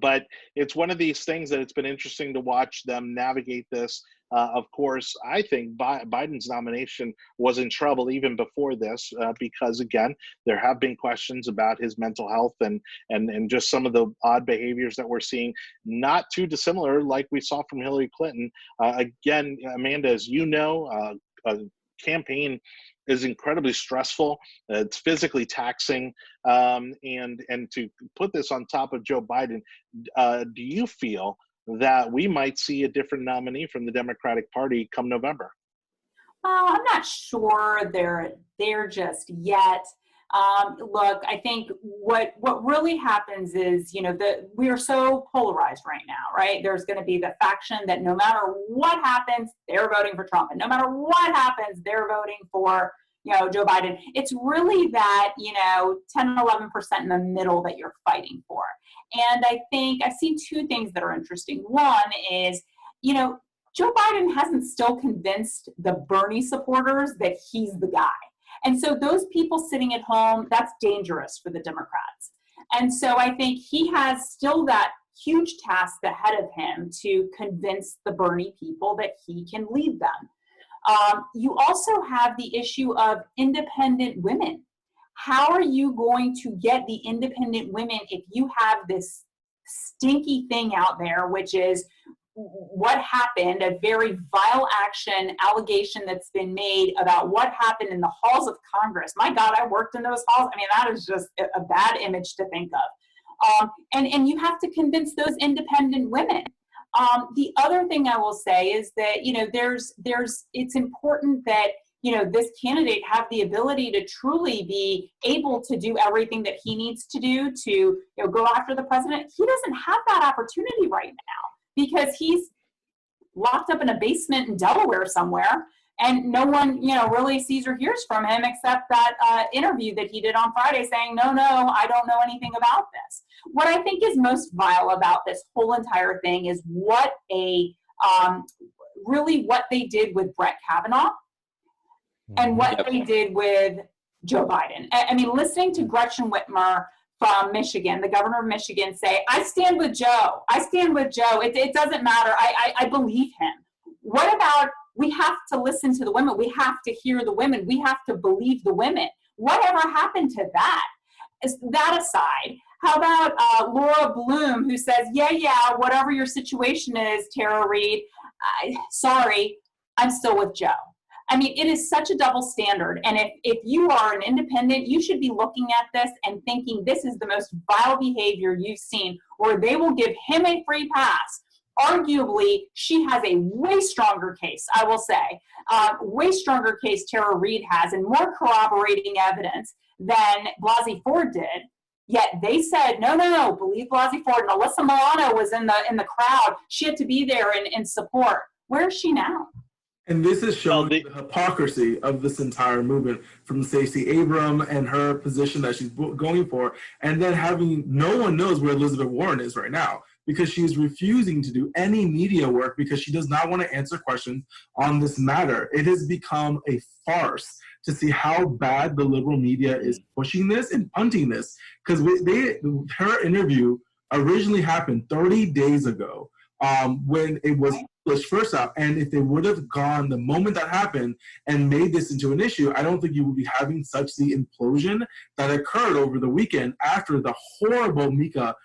but it's one of these things that it's been interesting to watch them navigate this. Of course, I think Biden's nomination was in trouble even before this because, again, there have been questions about his mental health and just some of the odd behaviors that we're seeing, not too dissimilar like we saw from Hillary Clinton. Again, Amanda, as you know, a campaign is incredibly stressful. It's physically taxing. And to put this on top of Joe Biden, do you feel that we might see a different nominee from the Democratic Party come November? Well, I'm not sure they're there just yet. Look, I think what really happens is, we are so polarized right now, right? There's going to be the faction that no matter what happens, they're voting for Trump, and no matter what happens, they're voting for, Joe Biden. It's really that, 10, 11% in the middle that you're fighting for. And I think I've seen two things that are interesting. One is, Joe Biden hasn't still convinced the Bernie supporters that he's the guy. And so those people sitting at home, that's dangerous for the Democrats. And so I think he has still that huge task ahead of him to convince the Bernie people that he can lead them. You also have the issue of independent women. How are you going to get the independent women if you have this stinky thing out there, which is what happened, a very vile allegation that's been made about what happened in the halls of Congress. My God, I worked in those halls. I mean, that is just a bad image to think of. And you have to convince those independent women. The other thing I will say is that, it's important that, this candidate have the ability to truly be able to do everything that he needs to do to, go after the president. He doesn't have that opportunity right now because he's locked up in a basement in Delaware somewhere, and no one, really sees or hears from him except that interview that he did on Friday saying, no, I don't know anything about this. What I think is most vile about this whole entire thing is what they did with Brett Kavanaugh and what they did with Joe Biden. I mean, listening to Gretchen Whitmer from Michigan, the governor of Michigan, say, I stand with Joe. It doesn't matter. I believe him. What about, we have to listen to the women. We have to hear the women. We have to believe the women. Whatever happened to that? That aside, how about Laura Bloom, who says, yeah, whatever your situation is, Tara Reid, sorry, I'm still with Joe. I mean, it is such a double standard. And if you are an independent, you should be looking at this and thinking this is the most vile behavior you've seen, or they will give him a free pass. Arguably, she has a way stronger case, I will say, way stronger case Tara Reid has and more corroborating evidence than Blasey Ford did. Yet they said, no, believe Blasey Ford. And Alyssa Milano was in the crowd. She had to be there in support. Where is she now? And this is showing the hypocrisy of this entire movement from Stacey Abrams and her position that she's going for, and then having no one knows where Elizabeth Warren is right now because she is refusing to do any media work because she does not want to answer questions on this matter. It has become a farce to see how bad the liberal media is pushing this and punting this, because her interview originally happened 30 days ago when it was published first out. And if they would have gone the moment that happened and made this into an issue, I don't think you would be having such the implosion that occurred over the weekend after the horrible Mika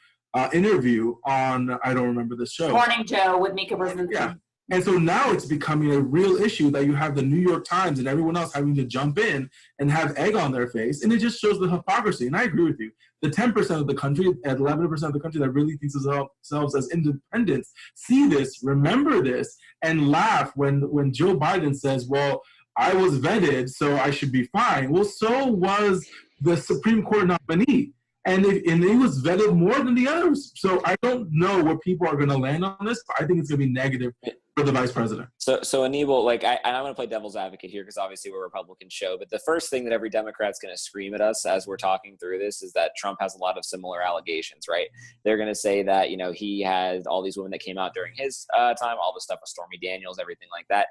interview on, I don't remember the show. Morning Joe with Mika Brzezinski. Yeah. And so now it's becoming a real issue that you have the New York Times and everyone else having to jump in and have egg on their face. And it just shows the hypocrisy. And I agree with you. The 10% of the country, at 11% of the country that really thinks of themselves as independents, see this, remember this, and laugh when Joe Biden says, well, I was vetted, so I should be fine. Well, so was the Supreme Court nominee. And he was vetted more than the others. So I don't know where people are going to land on this, but I think it's going to be negative for the vice president. So Anibal, like, I'm going to play devil's advocate here because obviously we're a Republican show, but the first thing that every Democrat's going to scream at us as we're talking through this is that Trump has a lot of similar allegations, right? They're going to say that, you know, he had all these women that came out during his time, all the stuff with Stormy Daniels, everything like that.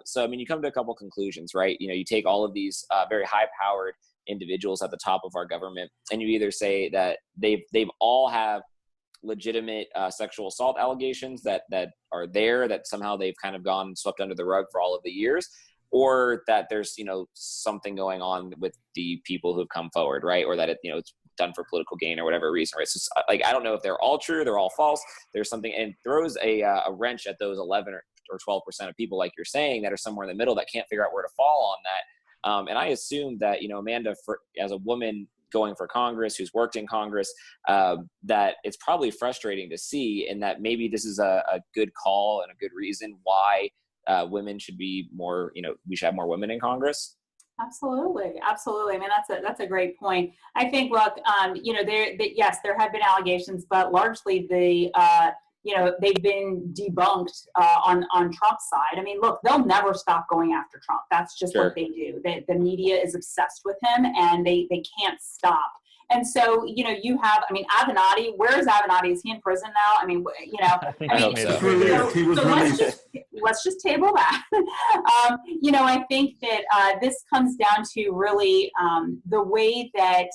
So, I mean, you come to a couple conclusions, right? You know, you take all of these very high-powered individuals at the top of our government, and you either say that they've all have legitimate sexual assault allegations that are there, that somehow they've kind of gone swept under the rug for all of the years, or that there's, you know, something going on with the people who've come forward, right? Or that it's done for political gain or whatever reason, right? So like, I don't know if they're all true, they're all false. There's something, and throws a wrench at those 11 or 12% of people, like you're saying, that are somewhere in the middle that can't figure out where to fall on that. And I assume that, you know, Amanda, as a woman going for Congress, who's worked in Congress, that it's probably frustrating to see, and that maybe this is a good call and a good reason why women should be more, you know, we should have more women in Congress. Absolutely. I mean, that's a great point. I think, look, you know, yes, there have been allegations, but largely you know, they've been debunked on Trump's side. I meon, look, they'll never stop going after Trump. That's just what they do. The media is obsessed with him, and they can't stop. And so, you know, you have, I mean, Avenatti, where is Avenatti? Is he in prison now? I mean, you know, let's just table that. You know, I think that this comes down to really the way that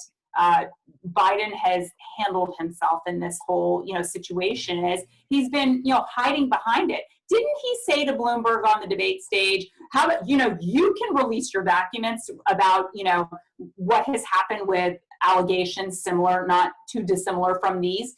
Biden has handled himself in this whole, you know, situation is he's been, you know, hiding behind it. Didn't he say to Bloomberg on the debate stage, how about, you know, you can release your documents about, you know, what has happened with allegations similar, not too dissimilar from these.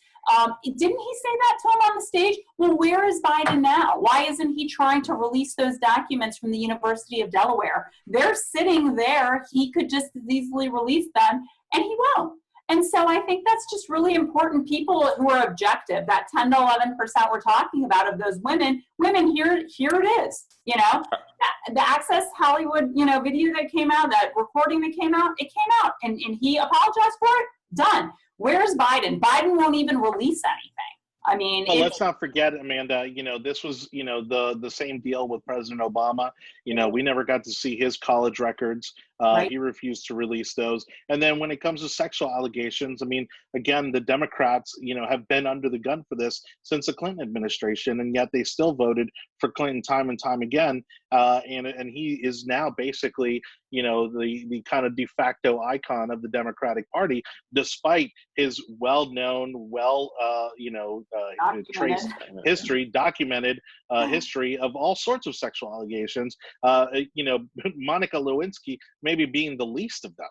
Didn't he say that to him on the stage? Well, where is Biden now? Why isn't he trying to release those documents from the University of Delaware? They're sitting there. He could just as easily release them, and he won't. And so I think that's just really important. People who are objective, that 10 to 11% we're talking about of those women, here it is. You know, the Access Hollywood, you know, video that came out, that recording that came out, it came out, and he apologized for it. Done. Where's Biden? Biden won't even release anything. I mean, well, let's not forget, Amanda, you know, this was, you know, the same deal with President Obama. You know, we never got to see his college records. Right. He refused to release those. And then when it comes to sexual allegations, I mean, again, the Democrats, you know, have been under the gun for this since the Clinton administration, and yet they still voted for Clinton time and time again. And he is now basically, you know, the kind of de facto icon of the Democratic Party, despite his well-known, traced history, documented history of all sorts of sexual allegations. You know, Monica Lewinsky maybe being the least of them.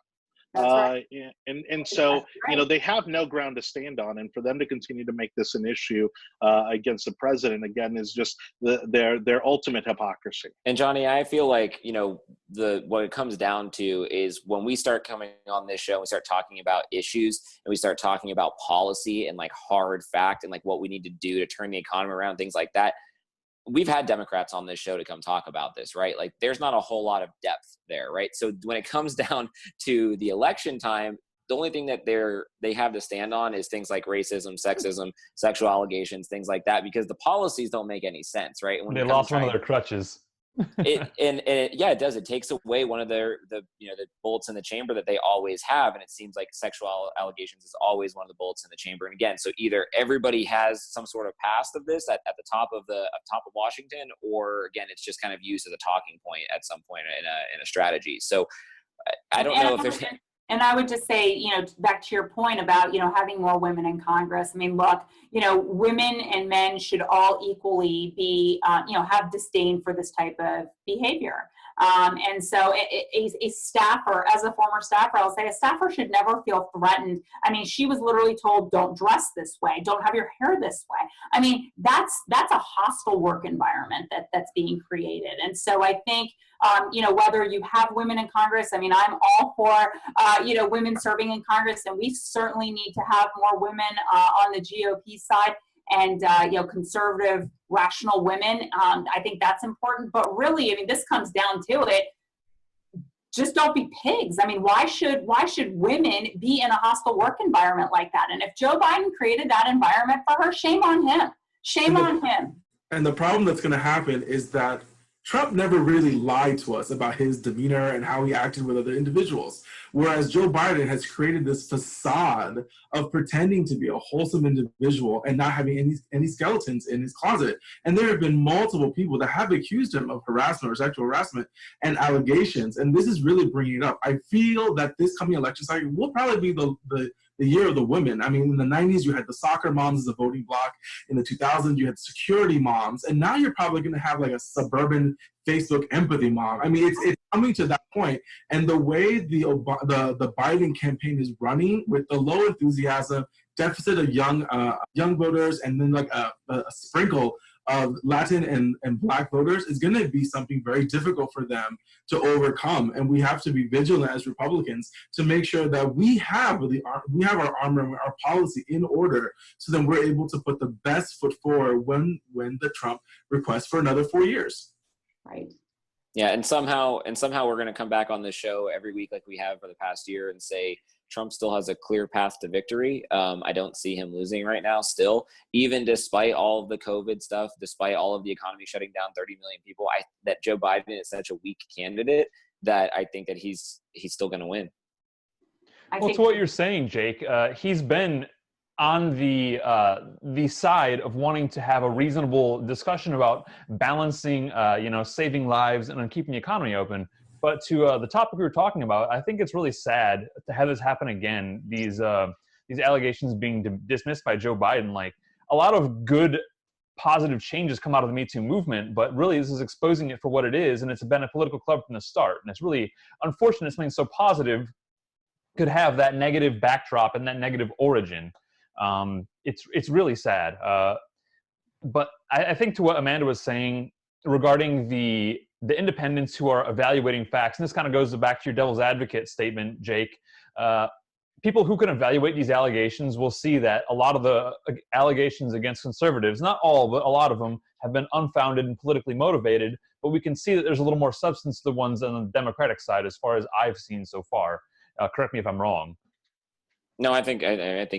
Right. And so, right. You know, they have no ground to stand on, and for them to continue to make this an issue against the president, again, is just their ultimate hypocrisy. And Jonny, I feel like, you know, what it comes down to is when we start coming on this show, and we start talking about issues, and we start talking about policy and like hard fact and like what we need to do to turn the economy around, things like that. We've had Democrats on this show to come talk about this, right? Like, there's not a whole lot of depth there, right? So when it comes down to the election time, the only thing that they have to stand on is things like racism, sexism, sexual allegations, things like that, because the policies don't make any sense, right? When they lost one of their crutches. It does. It takes away one of the bullets in the chamber that they always have, and it seems like sexual allegations is always one of the bullets in the chamber. And again, so either everybody has some sort of past of this at the top of Washington, or again, it's just kind of used as a talking point at some point in a strategy. So I don't know if there's. And I would just say, you know, back to your point about, you know, having more women in Congress. I mean, look, you know, women and men should all equally be, you know, have disdain for this type of behavior. And so a staffer, as a former staffer, I'll say a staffer should never feel threatened. I mean, she was literally told, don't dress this way, don't have your hair this way. I mean, that's a hostile work environment that's being created. And so I think, you know, whether you have women in Congress, I mean, I'm all for, you know, women serving in Congress, and we certainly need to have more women on the GOP side. And, you know, conservative, rational women. I think that's important. But really, I mean, this comes down to it. Just don't be pigs. I mean, why should women be in a hostile work environment like that? And if Joe Biden created that environment for her, shame on him. Shame on him. And the problem that's going to happen is that Trump never really lied to us about his demeanor and how he acted with other individuals. Whereas Joe Biden has created this facade of pretending to be a wholesome individual and not having any skeletons in his closet. And there have been multiple people that have accused him of harassment or sexual harassment and allegations. And this is really bringing it up. I feel that this coming election cycle will probably be the year of the women. I mean, in the 90s, you had the soccer moms as a voting bloc. In the 2000s, you had security moms. And now you're probably going to have like a suburban Facebook empathy mom. I mean, it's coming to that point. And the way the Biden campaign is running with the low enthusiasm, deficit of young voters, and then like a sprinkle of Latin and Black voters is going to be something very difficult for them to overcome. And we have to be vigilant as Republicans to make sure that we have our armor and our policy in order, so that we're able to put the best foot forward when the Trump requests for another 4 years. Right. Yeah, and somehow we're going to come back on this show every week like we have for the past year and say Trump still has a clear path to victory. I don't see him losing right now still, even despite all of the COVID stuff, despite all of the economy shutting down 30 million people. That Joe Biden is such a weak candidate that I think that he's still going to win. Well, to what you're saying, Jake, he's been on the side of wanting to have a reasonable discussion about balancing, saving lives and keeping the economy open. But to the topic we were talking about, I think it's really sad to have this happen again. These allegations being dismissed by Joe Biden. Like, a lot of good, positive changes come out of the Me Too movement, but really this is exposing it for what it is, and it's been a political club from the start. And it's really unfortunate something so positive could have that negative backdrop and that negative origin. It's really sad. But I think to what Amanda was saying regarding the independents who are evaluating facts, and this kind of goes back to your devil's advocate statement, Jake, people who can evaluate these allegations will see that a lot of the allegations against conservatives, not all, but a lot of them, have been unfounded and politically motivated, but we can see that there's a little more substance to the ones on the Democratic side as far as I've seen so far. Correct me if I'm wrong. No, I think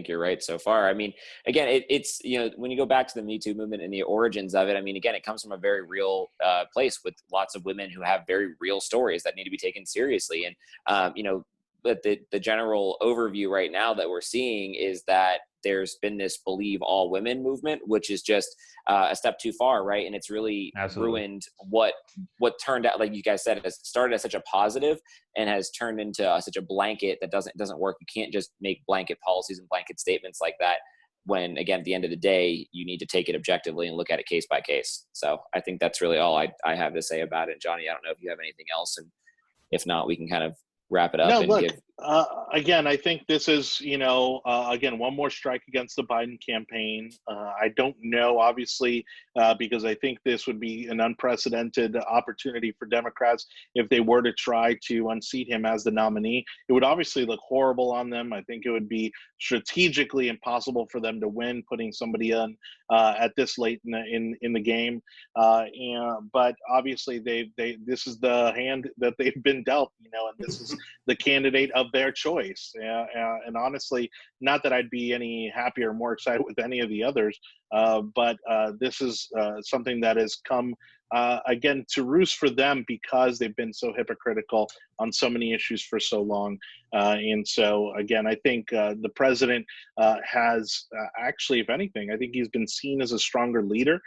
you're right so far. I mean, again, it's when you go back to the Me Too movement and the origins of it, I mean, again, it comes from a very real place with lots of women who have very real stories that need to be taken seriously. And but the general overview right now that we're seeing is that there's been this believe all women movement, which is just a step too far, right? And it's really ruined what turned out, like you guys said, it has started as such a positive and has turned into such a blanket that doesn't work. You can't just make blanket policies and blanket statements like that when, again, at the end of the day, you need to take it objectively and look at it case by case. So I think that's really all I have to say about it. Johnny, I don't know if you have anything else, and if not, we can kind of wrap it up. No, look, again, I think this is, again, one more strike against the Biden campaign. I don't know, obviously, because I think this would be an unprecedented opportunity for Democrats if they were to try to unseat him as the nominee. It would obviously look horrible on them. I think it would be strategically impossible for them to win, putting somebody in at this late in the game. But obviously, this is the hand that they've been dealt, and this is the candidate of their choice. And honestly, not that I'd be any happier or more excited with any of the others, but this is something that has come again to roost for them because they've been so hypocritical on so many issues for so long. And so, again, I think the president has actually, if anything, I think he's been seen as a stronger leader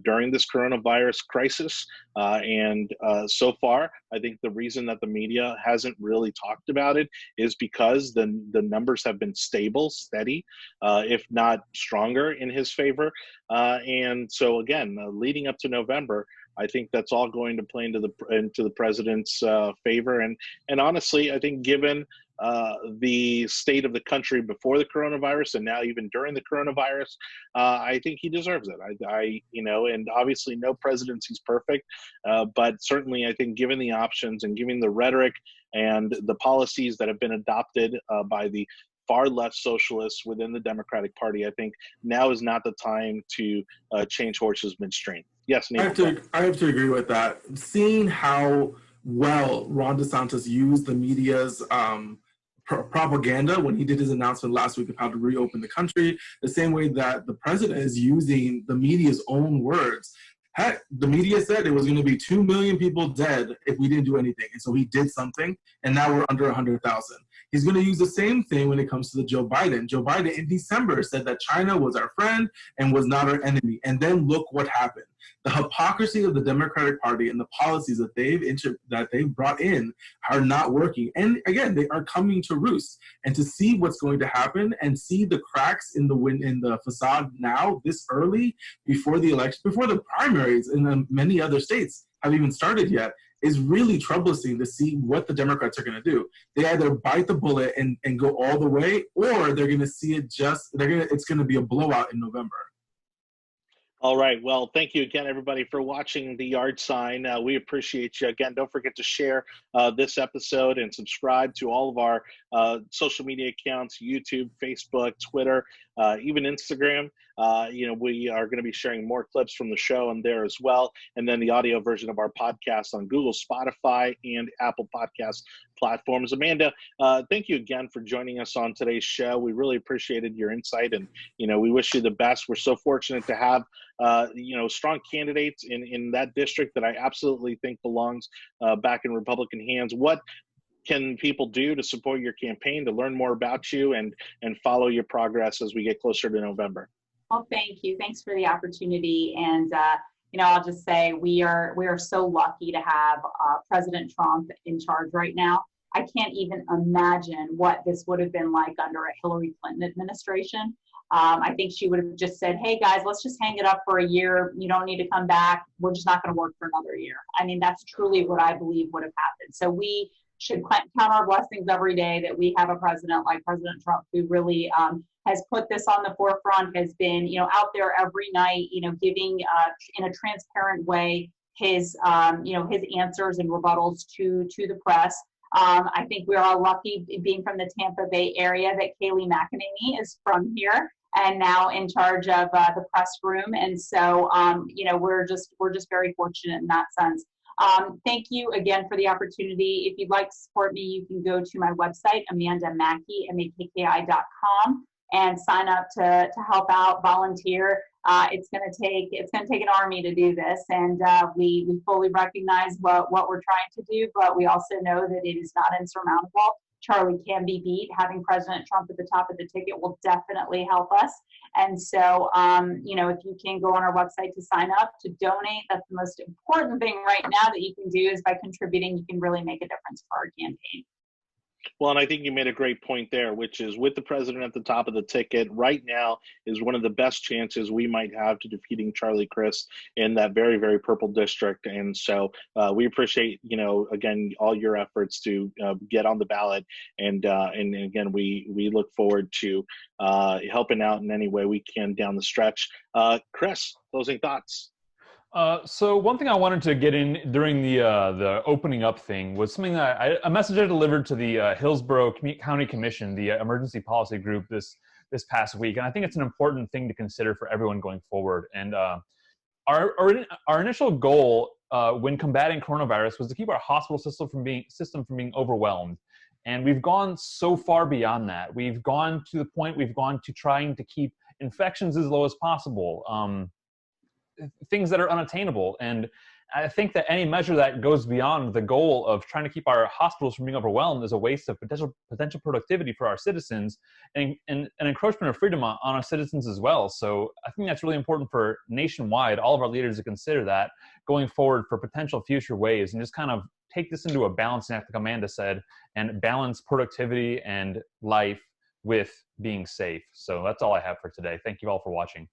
during this coronavirus crisis. And so far, I think the reason that the media hasn't really talked about it is because the numbers have been stable, steady, if not stronger in his favor. And so, again, leading up to November, I think that's all going to play into the president's favor. And honestly, I think given the state of the country before the coronavirus and now even during the coronavirus, I think he deserves it. And obviously no presidency is perfect, but certainly I think given the options and given the rhetoric and the policies that have been adopted by the far left socialists within the Democratic Party, I think now is not the time to change horses midstream. Yes, Nate. I have to agree with that. Seeing how well Ron DeSantis used the media's propaganda when he did his announcement last week of how to reopen the country, the same way that the president is using the media's own words. Heck, the media said it was going to be 2 million people dead if we didn't do anything. And so he did something, and now we're under 100,000. He's going to use the same thing when it comes to Joe Biden. Joe Biden in December said that China was our friend and was not our enemy. And then look what happened. The hypocrisy of the Democratic Party and the policies that they've brought in are not working. And again, they are coming to roost. And to see what's going to happen and see the cracks in the facade now, this early, before the election, before the primaries in many other states have even started yet, is really troublesome to see what the Democrats are going to do. They either bite the bullet and go all the way, or they're going to see it it's going to be a blowout in November. All right. Well, thank you again, everybody, for watching The Yard Sign. We appreciate you. Again, don't forget to share this episode and subscribe to all of our social media accounts, YouTube, Facebook, Twitter, even Instagram. We are going to be sharing more clips from the show on there as well. And then the audio version of our podcast on Google, Spotify, and Apple Podcast platforms. Amanda, thank you again for joining us on today's show. We really appreciated your insight, and we wish you the best. We're so fortunate to have strong candidates in that district that I absolutely think belongs back in Republican hands. What can people do to support your campaign, to learn more about you and follow your progress as we get closer to November? Well, thank you. Thanks for the opportunity. And I'll just say we are so lucky to have President Trump in charge right now. I can't even imagine what this would have been like under a Hillary Clinton administration. I think she would have just said, hey, guys, let's just hang it up for a year. You don't need to come back. We're just not going to work for another year. I mean, that's truly what I believe would have happened. So we should count our blessings every day that we have a president like President Trump, who really has put this on the forefront, has been, out there every night, giving in a transparent way his answers and rebuttals to the press. I think we're all lucky, being from the Tampa Bay area, that Kayleigh McEnany is from here and now in charge of the press room. And so, we're just very fortunate in that sense. Thank you again for the opportunity. If you'd like to support me, you can go to my website, Makki, makki.com, and sign up to help out, volunteer. It's going to take an army to do this, and we fully recognize what we're trying to do, but we also know that it is not insurmountable. Charlie can be beat. Having President Trump at the top of the ticket will definitely help us. And so, if you can go on our website to sign up, to donate, that's the most important thing right now that you can do. Is by contributing, you can really make a difference for our campaign. Well, and I think you made a great point there, which is with the president at the top of the ticket right now is one of the best chances we might have to defeating Charlie Crist in that very, very purple district. And so we appreciate, again, all your efforts to get on the ballot. And again, we look forward to helping out in any way we can down the stretch. Chris, closing thoughts. So one thing I wanted to get in during the opening up thing was something that a message I delivered to the Hillsborough County Commission, the emergency policy group this past week, and I think it's an important thing to consider for everyone going forward. And our initial goal when combating coronavirus was to keep our hospital system from being overwhelmed, and we've gone so far beyond that. We've gone to the point we've gone to trying to keep infections as low as possible. Things that are unattainable. And I think that any measure that goes beyond the goal of trying to keep our hospitals from being overwhelmed is a waste of potential productivity for our citizens and an encroachment of freedom on our citizens as well. So I think that's really important for nationwide, all of our leaders to consider that going forward for potential future waves, and just kind of take this into a balancing act, like Amanda said, and balance productivity and life with being safe. So that's all I have for today. Thank you all for watching.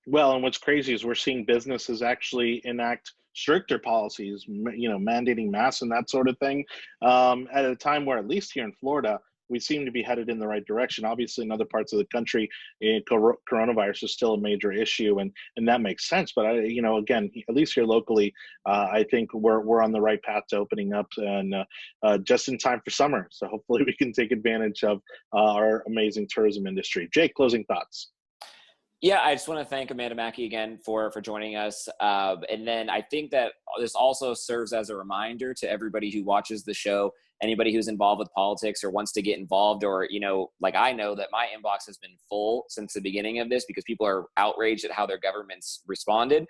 Well, and what's crazy is we're seeing businesses actually enact stricter policies, mandating masks and that sort of thing, at a time where, at least here in Florida, we seem to be headed in the right direction. Obviously, in other parts of the country, coronavirus is still a major issue, and that makes sense. But again, at least here locally, I think we're on the right path to opening up, and just in time for summer. So hopefully, we can take advantage of our amazing tourism industry. Jake, closing thoughts. Yeah, I just want to thank Amanda Makki again for joining us. And then I think that this also serves as a reminder to everybody who watches the show anybody who's involved with politics or wants to get involved, or, like I know that my inbox has been full since the beginning of this because people are outraged at how their governments responded.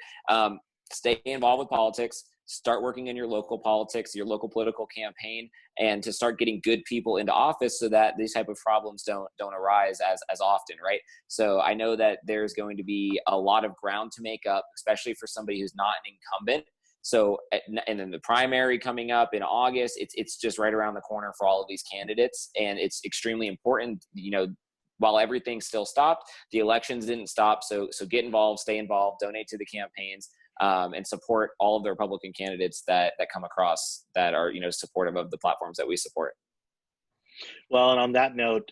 Stay involved with politics. Start working in your local politics, your local political campaign, and to start getting good people into office so that these type of problems don't arise as often, right? So I know that there's going to be a lot of ground to make up, especially for somebody who's not an incumbent. So, and then the primary coming up in August, it's just right around the corner for all of these candidates, and it's extremely important. While everything still stopped, the elections didn't stop. So get involved, stay involved, donate to the campaigns. And support all of the Republican candidates that come across that are, supportive of the platforms that we support. Well, and on that note,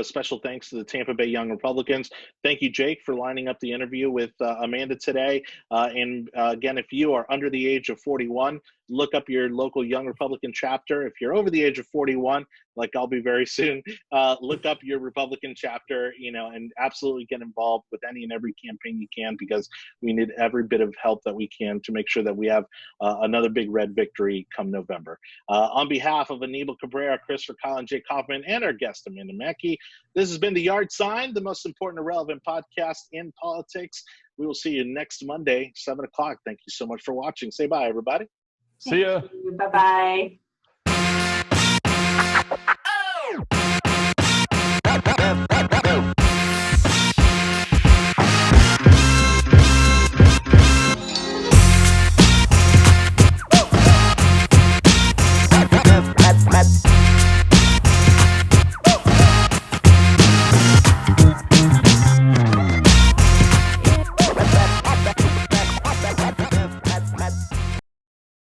special thanks to the Tampa Bay Young Republicans. Thank you, Jake, for lining up the interview with Amanda today. And again, if you are under the age of 41, look up your local Young Republican chapter. If you're over the age of 41, like I'll be very soon, look up your Republican chapter, and absolutely get involved with any and every campaign you can, because we need every bit of help that we can to make sure that we have another big red victory come November. On behalf of Anibal, Cabrera, VerKuilen, Jake Hoffman, and our guest, Amanda Makki, this has been The Yard Sign, the most important and relevant podcast in politics. We will see you next Monday, 7 o'clock. Thank you so much for watching. Say bye, everybody. See ya. Bye-bye.